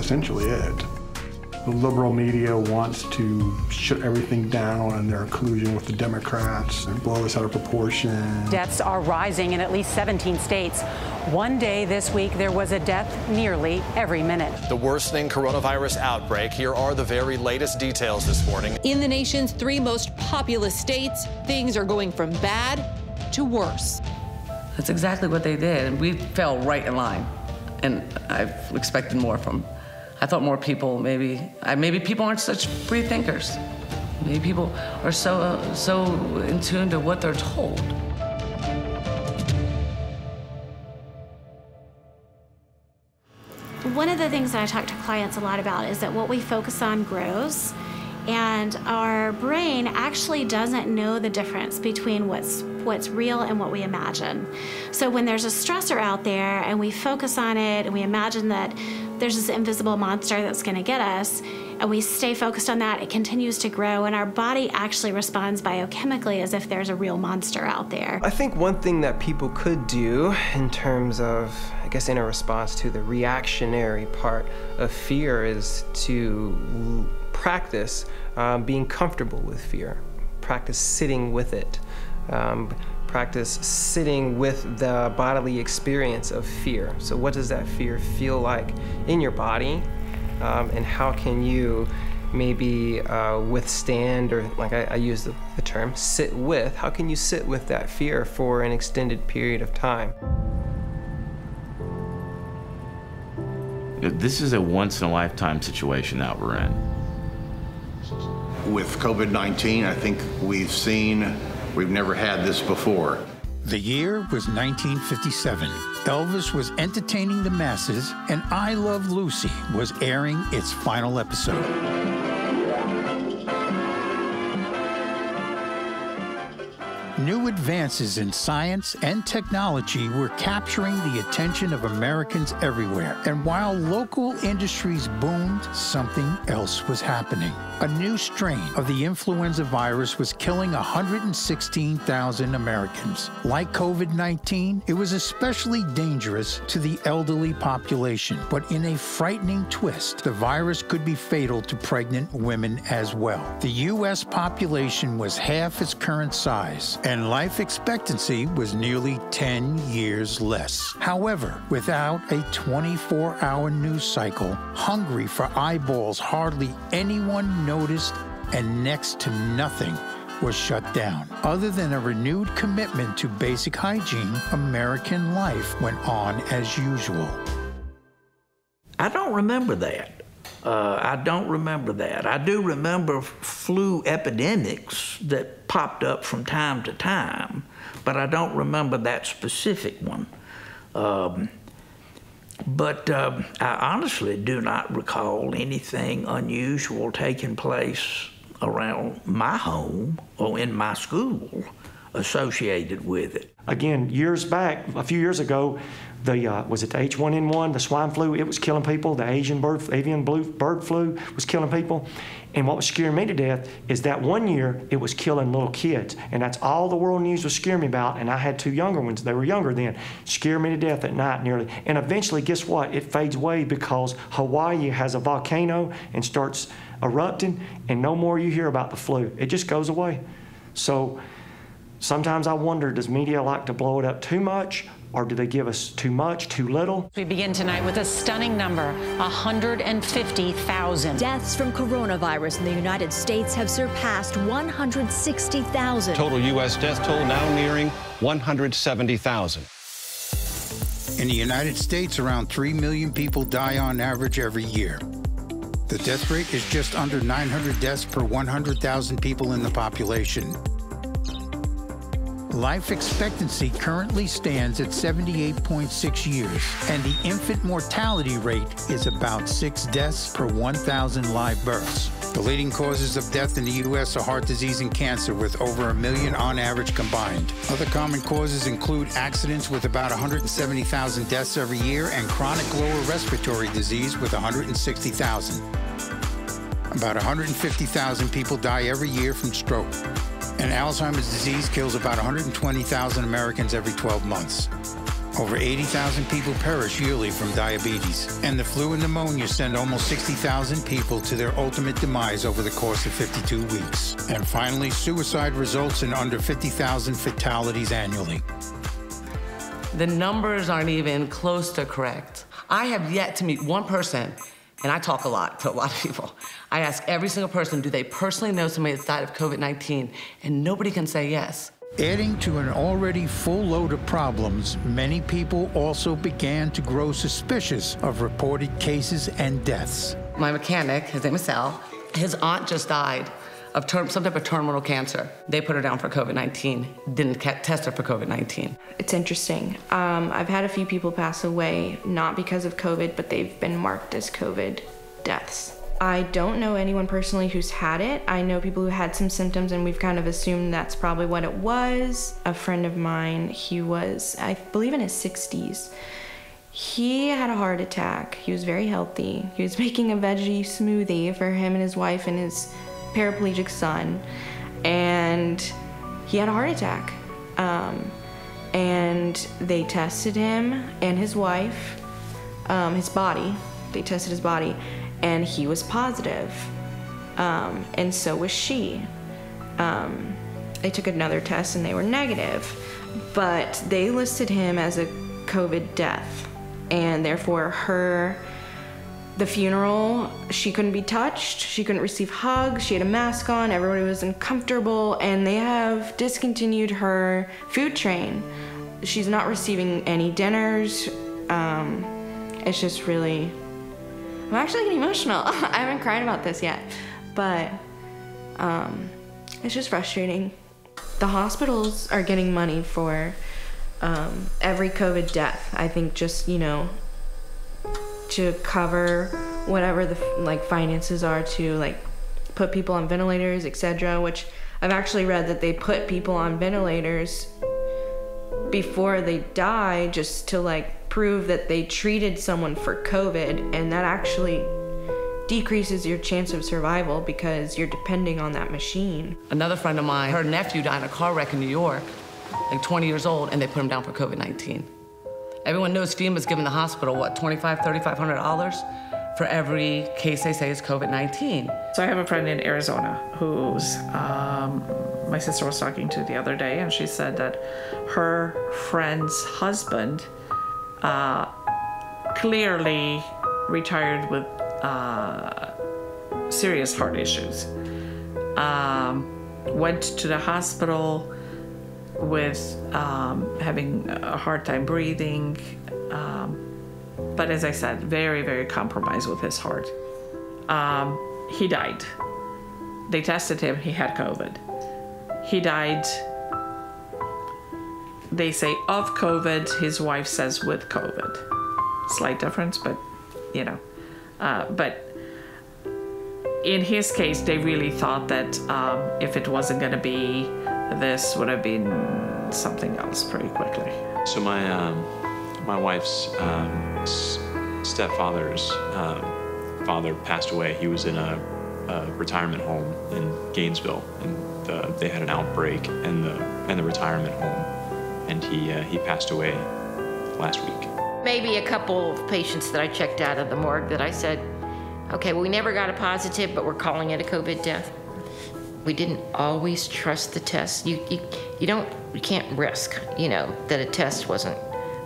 essentially it. The liberal media wants to shut everything down in their collusion with the Democrats and blow us out of proportion. Deaths are rising in at least 17 states. One day this week, there was a death nearly every minute. The worsening coronavirus outbreak. Here are the very latest details this morning. In the nation's 3 most populous states, things are going from bad to worse. That's exactly what they did, and we fell right in line. And I've expected more from, I thought more people, maybe people aren't such free thinkers. Maybe people are so in tune to what they're told. One of the things that I talk to clients a lot about is that what we focus on grows. And our brain actually doesn't know the difference between what's real and what we imagine. So when there's a stressor out there and we focus on it and we imagine that there's this invisible monster that's going to get us, and we stay focused on that, it continues to grow, and our body actually responds biochemically as if there's a real monster out there. I think one thing that people could do in terms of, I guess, in a response to the reactionary part of fear is to practice being comfortable with fear, practice sitting with it, practice sitting with the bodily experience of fear. So what does that fear feel like in your body, and how can you maybe withstand, or like I use the term, sit with, how can you sit with that fear for an extended period of time? This is a once-in-a-lifetime situation that we're in. With COVID-19, I think we've never had this before. The year was 1957. Elvis was entertaining the masses, and I Love Lucy was airing its final episode. New advances in science and technology were capturing the attention of Americans everywhere. And while local industries boomed, something else was happening. A new strain of the influenza virus was killing 116,000 Americans. Like COVID-19, it was especially dangerous to the elderly population. But in a frightening twist, the virus could be fatal to pregnant women as well. The U.S. population was half its current size, and life expectancy was nearly 10 years less. However, without a 24-hour news cycle, hungry for eyeballs, hardly anyone noticed, and next to nothing was shut down. Other than a renewed commitment to basic hygiene, American life went on as usual. I don't remember that. I don't remember that. I do remember flu epidemics that popped up from time to time, but I don't remember that specific one. But I honestly do not recall anything unusual taking place around my home or in my school associated with it. Again, years back, a few years ago, was it the H1N1, the swine flu? It was killing people. The avian bird flu was killing people. And what was scaring me to death is that one year it was killing little kids. And that's all the world news was scaring me about. And I had two younger ones. They were younger then. Scared me to death at night nearly. And eventually, guess what? It fades away because Hawaii has a volcano and starts erupting, and no more you hear about the flu. It just goes away. So sometimes I wonder, does media like to blow it up too much, or do they give us too much, too little? We begin tonight with a stunning number, 150,000. Deaths from coronavirus in the United States have surpassed 160,000. Total U.S. death toll now nearing 170,000. In the United States, around 3 million people die on average every year. The death rate is just under 900 deaths per 100,000 people in the population. Life expectancy currently stands at 78.6 years, and the infant mortality rate is about 6 deaths per 1,000 live births. The leading causes of death in the U.S. are heart disease and cancer, with over 1 million on average combined. Other common causes include accidents with about 170,000 deaths every year, and chronic lower respiratory disease with 160,000. About 150,000 people die every year from stroke. And Alzheimer's disease kills about 120,000 Americans every 12 months. Over 80,000 people perish yearly from diabetes. And the flu and pneumonia send almost 60,000 people to their ultimate demise over the course of 52 weeks. And finally, suicide results in under 50,000 fatalities annually. The numbers aren't even close to correct. I have yet to meet one person, and I talk a lot to a lot of people. I ask every single person, do they personally know somebody that's died of COVID-19? And nobody can say yes. Adding to an already full load of problems, many people also began to grow suspicious of reported cases and deaths. My mechanic, his name is Sal, his aunt just died of some type of terminal cancer. They put her down for COVID-19, didn't test her for COVID-19. It's interesting. I've had a few people pass away, not because of COVID, but they've been marked as COVID deaths. I don't know anyone personally who's had it. I know people who had some symptoms, and we've kind of assumed that's probably what it was. A friend of mine, he was, I believe, in his 60s. He had a heart attack. He was very healthy. He was making a veggie smoothie for him and his wife and his paraplegic son, and he had a heart attack. And they tested him and his wife, his body. They tested his body, and he was positive, and so was she. They took another test and they were negative, but they listed him as a COVID death, and therefore the funeral, she couldn't be touched, she couldn't receive hugs, she had a mask on, everybody was uncomfortable, and they have discontinued her food train. She's not receiving any dinners. It's just really, I'm actually getting emotional. I haven't cried about this yet, but it's just frustrating. The hospitals are getting money for every COVID death. I think just, to cover whatever the finances are to put people on ventilators, etc., which I've actually read that they put people on ventilators before they die just to prove that they treated someone for COVID, and that actually decreases your chance of survival because you're depending on that machine. Another friend of mine, her nephew died in a car wreck in New York, 20 years old, and they put him down for COVID-19. Everyone knows FEMA's giving the hospital, $2,500, $3,500 for every case they say is COVID-19. So I have a friend in Arizona who's, my sister was talking to the other day, and she said that her friend's husband clearly retired with serious heart issues. Went to the hospital with having a hard time breathing, but as I said, very, very compromised with his heart. He died. They tested him, he had COVID. He died, they say of COVID, his wife says with COVID. Slight difference, but but in his case, they really thought that if it wasn't gonna be this, would have been something else pretty quickly. So my wife's stepfather's father passed away. He was in a retirement home in Gainesville, and they had an outbreak in the retirement home, and he passed away last week. Maybe a couple of patients that I checked out of the morgue that I said, okay, well, we never got a positive, but we're calling it a COVID death. We didn't always trust the test. You can't risk, that a test wasn't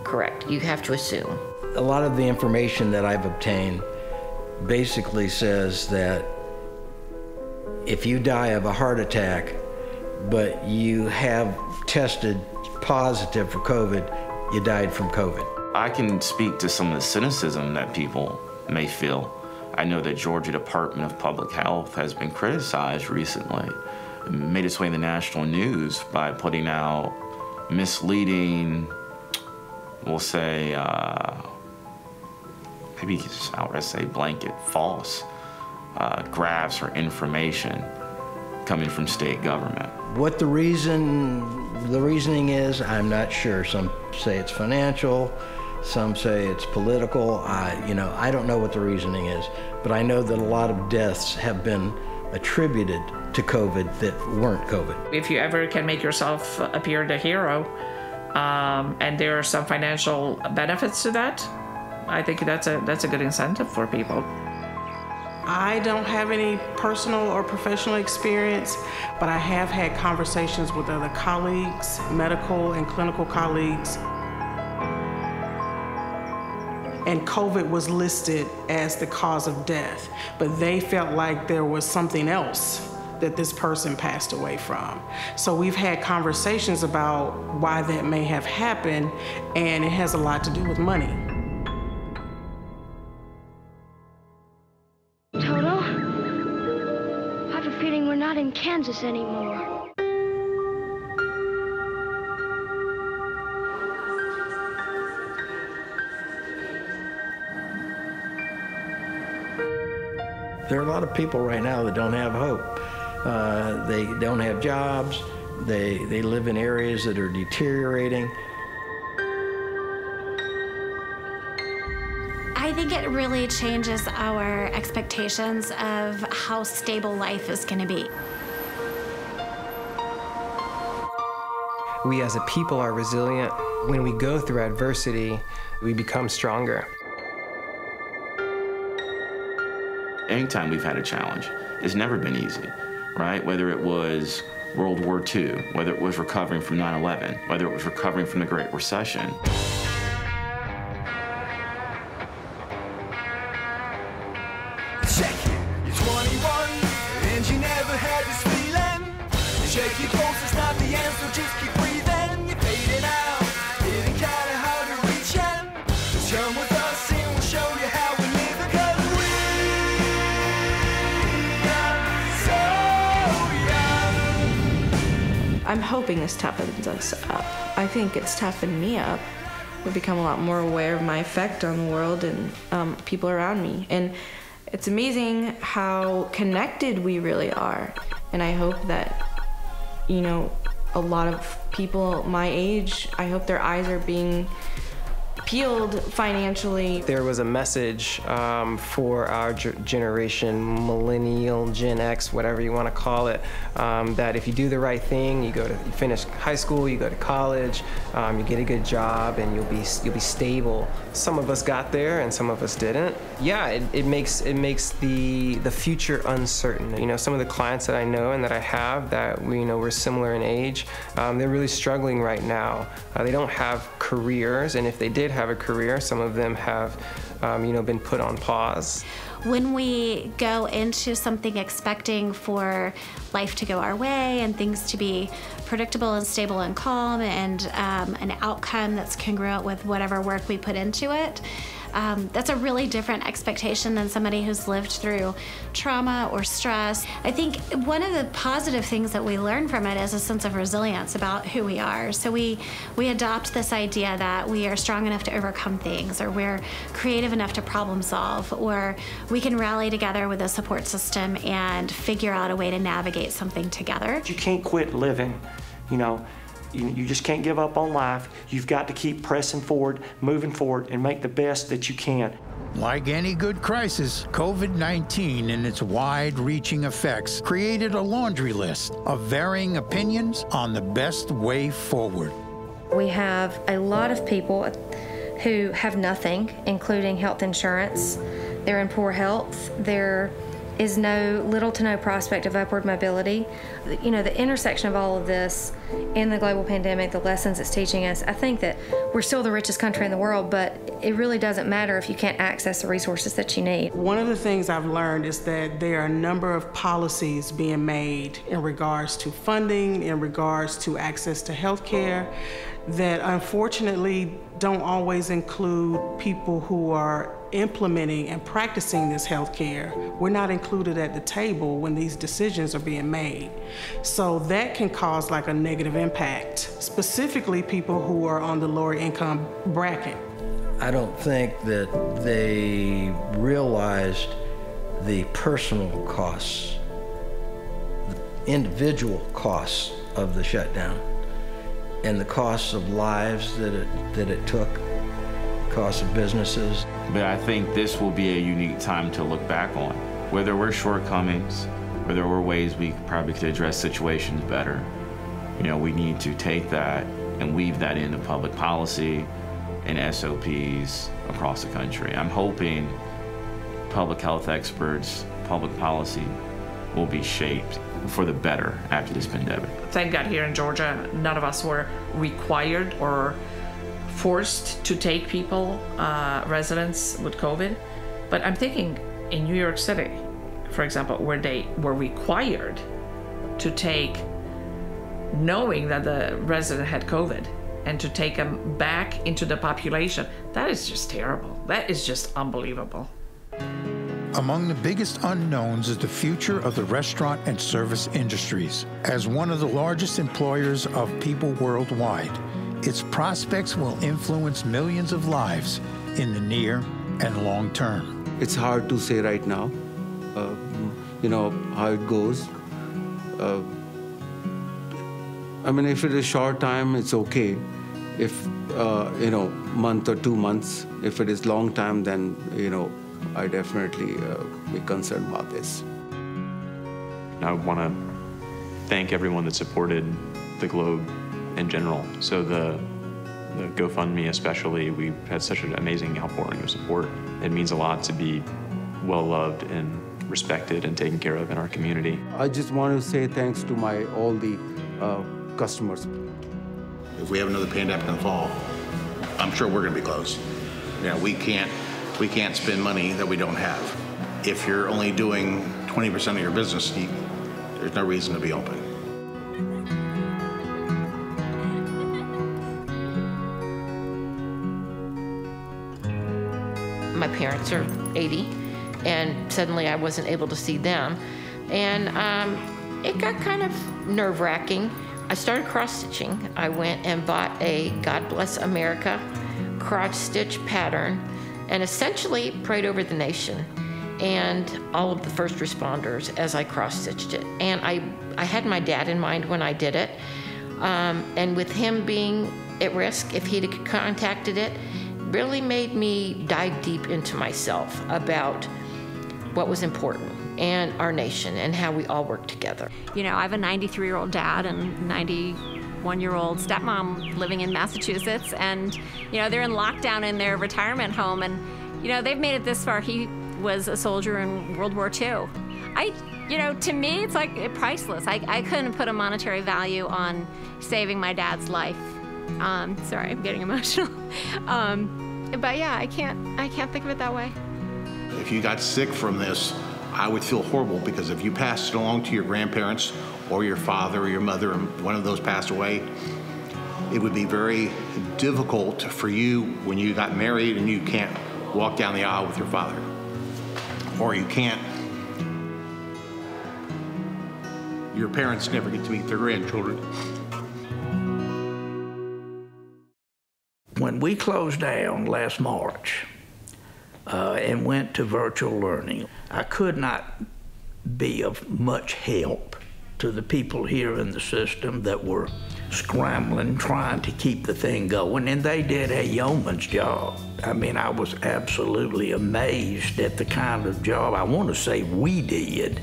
correct. You have to assume. A lot of the information that I've obtained basically says that if you die of a heart attack, but you have tested positive for COVID, you died from COVID. I can speak to some of the cynicism that people may feel. I know that Georgia Department of Public Health has been criticized recently. It made its way in the national news by putting out misleading, we'll say, maybe just outright say blanket false graphs or information coming from state government. What the reasoning is, I'm not sure. Some say it's financial, some say it's political. I don't know what the reasoning is, but I know that a lot of deaths have been attributed to COVID that weren't COVID. If you ever can make yourself appear the hero, and there are some financial benefits to that, I think that's a good incentive for people. I don't have any personal or professional experience, but I have had conversations with other colleagues, medical and clinical colleagues. And COVID was listed as the cause of death, but they felt like there was something else that this person passed away from. So we've had conversations about why that may have happened, and it has a lot to do with money. Toto, I have a feeling we're not in Kansas anymore. There are a lot of people right now that don't have hope. They don't have jobs. They live in areas that are deteriorating. I think it really changes our expectations of how stable life is going to be. We as a people are resilient. When we go through adversity, we become stronger. Anytime we've had a challenge, it's never been easy, right? Whether it was World War II, whether it was recovering from 9/11, whether it was recovering from the Great Recession. Check it, you're 21, and you never had this feeling. Check your pulse, it's not the answer, just keep breathing. You're fading out, getting kinda hard to reach in. Just come with us and we'll show you how we live, because we are so young. I'm hoping this toughens us up. I think it's toughened me up. I've become a lot more aware of my effect on the world and people around me. And it's amazing how connected we really are. And I hope that, you know, a lot of people my age, I hope their eyes are being peeled financially. There was a message for our generation, millennial, Gen X, whatever you want to call it, that if you do the right thing, you finish high school, you go to college, you get a good job, and you'll be stable. Some of us got there, and some of us didn't. Yeah, it makes the future uncertain. You know, some of the clients that I know and that I have that we're similar in age, they're really struggling right now. They don't have careers, and if they did have a career, some of them have been put on pause. When we go into something expecting for life to go our way and things to be predictable and stable and calm and an outcome that's congruent with whatever work we put into it, that's a really different expectation than somebody who's lived through trauma or stress. I think one of the positive things that we learn from it is a sense of resilience about who we are. So we adopt this idea that we are strong enough to overcome things, or we're creative enough to problem solve, or we can rally together with a support system and figure out a way to navigate something together. You can't quit living, You just can't give up on life. You've got to keep pressing forward, moving forward, and make the best that you can. Like any good crisis, COVID-19 and its wide-reaching effects created a laundry list of varying opinions on the best way forward. We have a lot of people who have nothing, including health insurance. They're in poor health. There is little to no prospect of upward mobility. The intersection of all of this in the global pandemic, the lessons it's teaching us, I think that we're still the richest country in the world, but it really doesn't matter if you can't access the resources that you need. One of the things I've learned is that there are a number of policies being made in regards to funding, in regards to access to health care, that unfortunately don't always include people who are implementing and practicing this health care. We're not included at the table when these decisions are being made. So that can cause like a negative impact, specifically people who are on the lower income bracket. I don't think that they realized the personal costs, the individual costs of the shutdown, and the costs of lives that it took, costs of businesses. But I think this will be a unique time to look back on. Where there were shortcomings, where there were ways we probably could address situations better, we need to take that and weave that into public policy and SOPs across the country. I'm hoping public health experts, public policy will be shaped for the better after this pandemic. Thank God here in Georgia, none of us were required or forced to take people, residents with COVID. But I'm thinking in New York City, for example, where they were required to take, knowing that the resident had COVID, and to take them back into the population, that is just terrible. That is just unbelievable. Among the biggest unknowns is the future of the restaurant and service industries. As one of the largest employers of people worldwide, its prospects will influence millions of lives in the near and long term. It's hard to say right now how it goes. I mean, if it is short time, it's okay. If, month or 2 months, if it is long time, then, I definitely be concerned about this. I want to thank everyone that supported the Globe in general. So the GoFundMe especially, we've had such an amazing outpouring of support. It means a lot to be well-loved and respected and taken care of in our community. I just want to say thanks to all the customers. If we have another pandemic in the fall, I'm sure we're going to be closed. We can't spend money that we don't have. If you're only doing 20% of your business, there's no reason to be open. My parents are 80, and suddenly I wasn't able to see them. And it got kind of nerve-wracking. I started cross-stitching. I went and bought a God Bless America cross-stitch pattern and essentially prayed over the nation and all of the first responders as I cross-stitched it. And I had my dad in mind when I did it. And with him being at risk, if he'd have contacted it, really made me dive deep into myself about what was important and our nation and how we all work together. I have a 93-year-old dad and 91-year-old stepmom living in Massachusetts, and they're in lockdown in their retirement home, and they've made it this far. He was a soldier in World War II. To me, it's like priceless. I couldn't put a monetary value on saving my dad's life. Sorry, I'm getting emotional. But yeah, I can't think of it that way. If you got sick from this, I would feel horrible, because if you passed it along to your grandparents or your father or your mother and one of those passed away, it would be very difficult for you when you got married and you can't walk down the aisle with your father, or your parents never get to meet their grandchildren. When we closed down last March and went to virtual learning, I could not be of much help to the people here in the system that were scrambling, trying to keep the thing going, and they did a yeoman's job. I mean, I was absolutely amazed at the kind of job, I want to say we did,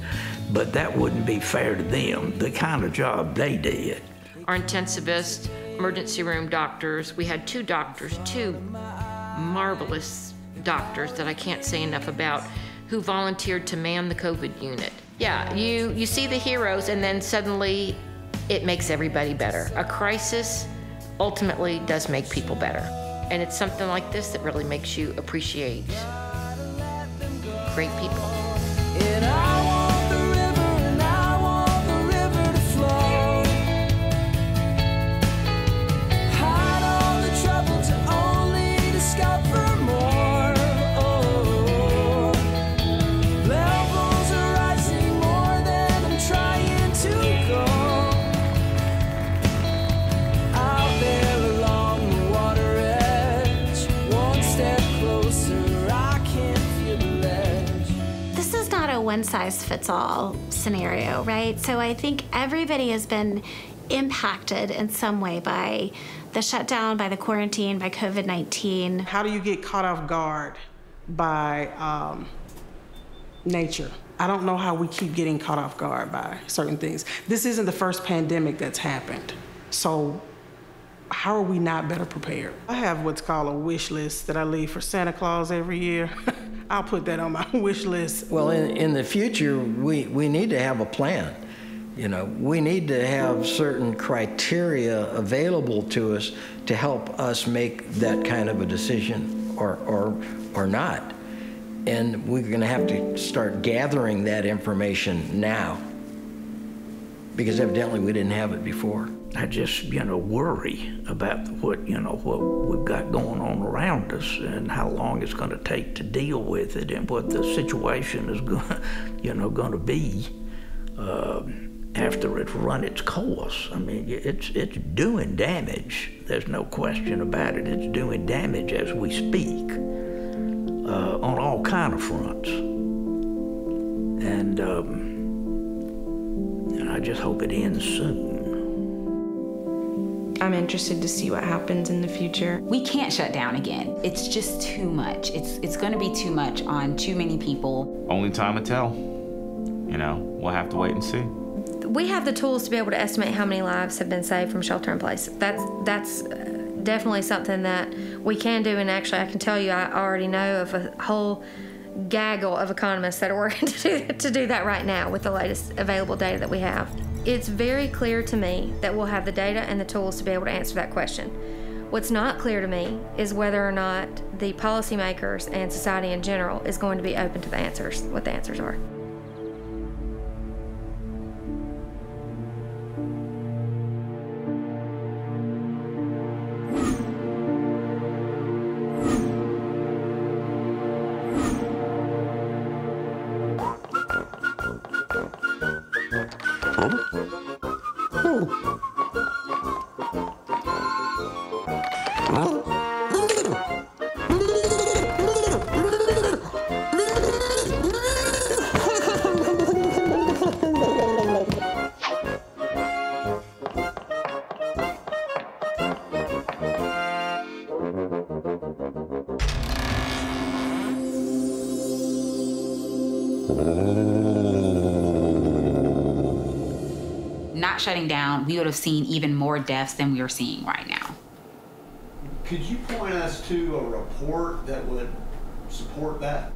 but that wouldn't be fair to them, the kind of job they did. Our intensivists, emergency room doctors, we had two marvelous doctors that I can't say enough about, who volunteered to man the COVID unit. Yeah, you see the heroes, and then suddenly it makes everybody better. A crisis ultimately does make people better. And it's something like this that really makes you appreciate great people. one-size-fits-all scenario, right? So I think everybody has been impacted in some way by the shutdown, by the quarantine, by COVID-19. How do you get caught off guard by nature? I don't know how we keep getting caught off guard by certain things. This isn't the first pandemic that's happened. So how are we not better prepared? I have what's called a wish list that I leave for Santa Claus every year. I'll put that on my wish list. Well, in the future, we need to have a plan. You know, we need to have certain criteria available to us to help us make that kind of a decision or not. And we're going to have to start gathering that information now, because evidently we didn't have it before. I just, worry about what we've got going on around us and how long it's going to take to deal with it and what the situation is going to be after it's run its course. I mean, it's doing damage. There's no question about it. It's doing damage as we speak on all kind of fronts. And I just hope it ends soon. I'm interested to see what happens in the future. We can't shut down again. It's just too much. It's going to be too much on too many people. Only time will tell. You know, we'll have to wait and see. We have the tools to be able to estimate how many lives have been saved from shelter in place. That's definitely something that we can do, and actually I can tell you I already know of a whole gaggle of economists that are working to do that right now with the latest available data that we have. It's very clear to me that we'll have the data and the tools to be able to answer that question. What's not clear to me is whether or not the policymakers and society in general is going to be open to the answers, what the answers are. Not shutting down, we would have seen even more deaths than we are seeing right now. Could you point us to a report that would support that?